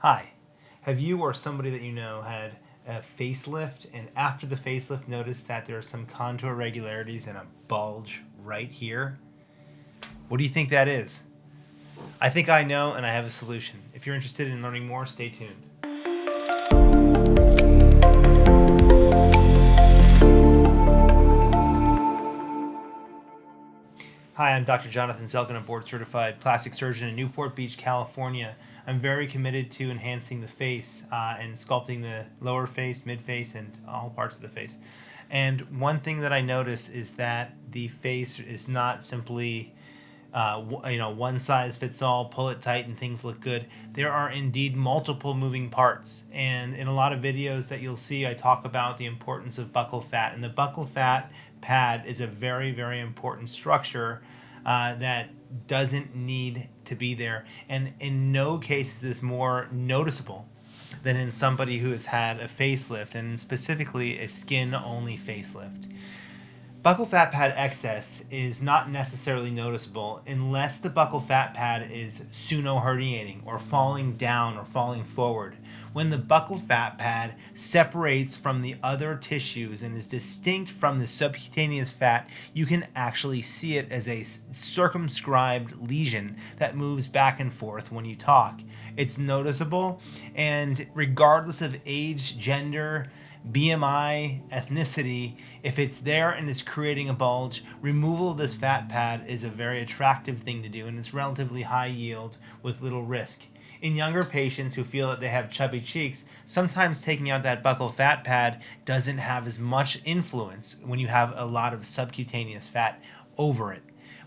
Hi, have you or somebody that you know had a facelift and after the facelift noticed that there are some contour irregularities and a bulge right here? What do you think that is? I think I know and I have a solution. If you're interested in learning more, stay tuned. Hi, I'm Dr. Jonathan Zelken, a board-certified plastic surgeon in Newport Beach, California. I'm very committed to enhancing the face and sculpting the lower face, mid-face, and all parts of the face. And one thing that I notice is that the face is not simply one size fits all, pull it tight and things look good. There are indeed multiple moving parts. And in a lot of videos that you'll see, I talk about the importance of buccal fat. And the buccal fat pad is a very, very important structure that doesn't need to be there. And in no case is this more noticeable than in somebody who has had a facelift, and specifically a skin-only facelift. Buccal fat pad excess is not necessarily noticeable unless the buccal fat pad is pseudo-herniating or falling down or falling forward. When the buccal fat pad separates from the other tissues and is distinct from the subcutaneous fat, you can actually see it as a circumscribed lesion that moves back and forth when you talk. It's noticeable, and regardless of age, gender, BMI, ethnicity, if it's there and it's creating a bulge, removal of this fat pad is a very attractive thing to do, and it's relatively high yield with little risk. In younger patients who feel that they have chubby cheeks, sometimes taking out that buccal fat pad doesn't have as much influence when you have a lot of subcutaneous fat over it.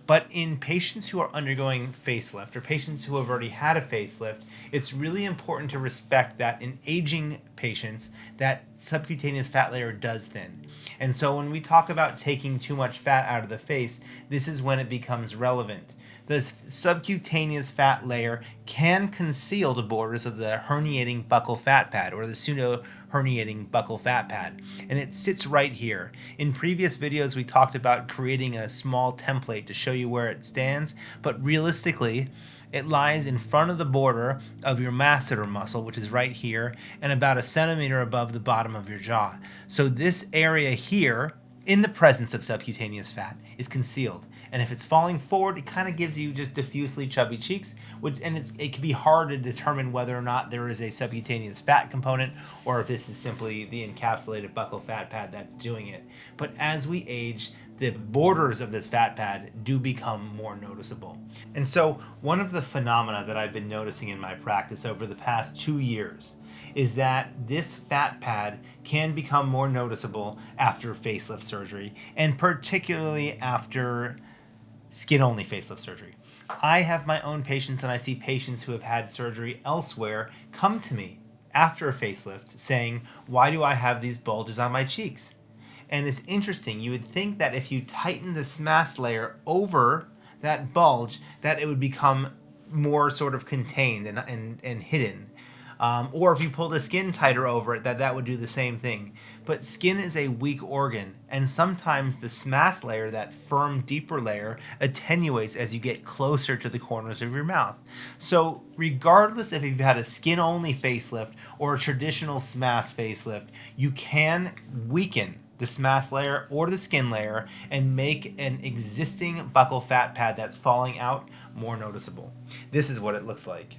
But in patients who are undergoing facelift or patients who have already had a facelift, it's really important to respect that in aging patients, that subcutaneous fat layer does thin. And so when we talk about taking too much fat out of the face, this is when it becomes relevant. The subcutaneous fat layer can conceal the borders of the herniating buccal fat pad or the pseudo-herniating buccal fat pad, and it sits right here. In previous videos we talked about creating a small template to show you where it stands, but realistically it lies in front of the border of your masseter muscle, which is right here, and about a centimeter above the bottom of your jaw. So this area here, in the presence of subcutaneous fat, is concealed. And if it's falling forward, it kind of gives you just diffusely chubby cheeks, it can be hard to determine whether or not there is a subcutaneous fat component or if this is simply the encapsulated buccal fat pad that's doing it. But as we age, the borders of this fat pad do become more noticeable. And so one of the phenomena that I've been noticing in my practice over the past 2 years is that this fat pad can become more noticeable after facelift surgery, and particularly after skin-only facelift surgery. I have my own patients, and I see patients who have had surgery elsewhere come to me after a facelift saying, "Why do I have these bulges on my cheeks?" And it's interesting. You would think that if you tighten the SMAS layer over that bulge, that it would become more sort of contained and hidden. Or if you pull the skin tighter over it, that would do the same thing. But skin is a weak organ, and sometimes the SMAS layer, that firm, deeper layer, attenuates as you get closer to the corners of your mouth. So regardless if you've had a skin-only facelift or a traditional SMAS facelift, you can weaken the SMAS layer or the skin layer and make an existing buccal fat pad that's falling out more noticeable. This is what it looks like.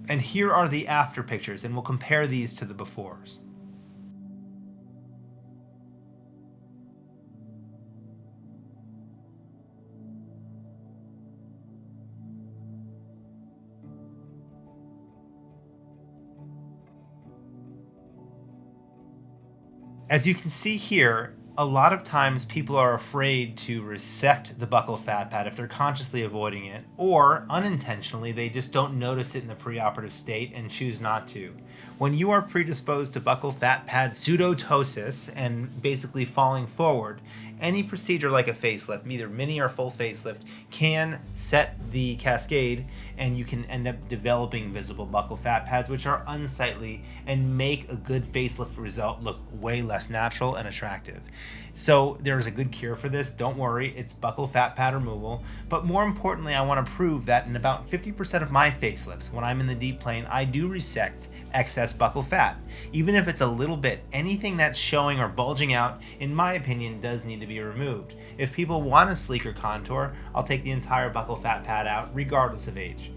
And here are the after pictures, and we'll compare these to the befores. As you can see here, a lot of times people are afraid to resect the buccal fat pad if they're consciously avoiding it, or unintentionally they just don't notice it in the preoperative state and choose not to. When you are predisposed to buccal fat pad pseudo-ptosis and basically falling forward, any procedure like a facelift, either mini or full facelift, can set the cascade and you can end up developing visible buccal fat pads, which are unsightly and make a good facelift result look way less natural and attractive. So there's a good cure for this. Don't worry, it's buccal fat pad removal. But more importantly, I want to prove that in about 50% of my facelifts, when I'm in the deep plane, I do resect excess buccal fat. Even if it's a little bit, anything that's showing or bulging out, in my opinion, does need to be removed. If people want a sleeker contour, I'll take the entire buccal fat pad out, regardless of age.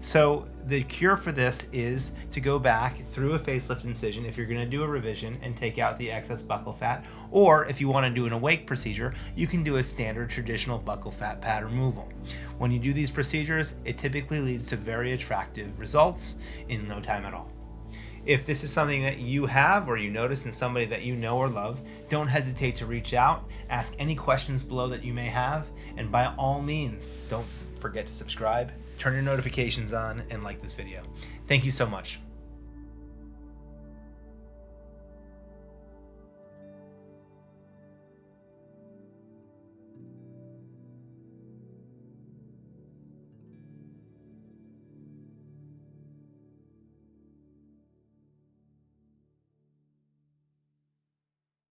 So the cure for this is to go back through a facelift incision if you're going to do a revision and take out the excess buccal fat, or if you want to do an awake procedure, you can do a standard traditional buccal fat pad removal. When you do these procedures, it typically leads to very attractive results in no time at all. If this is something that you have or you notice in somebody that you know or love, don't hesitate to reach out, ask any questions below that you may have, and by all means, don't forget to subscribe, turn your notifications on, and like this video. Thank you so much.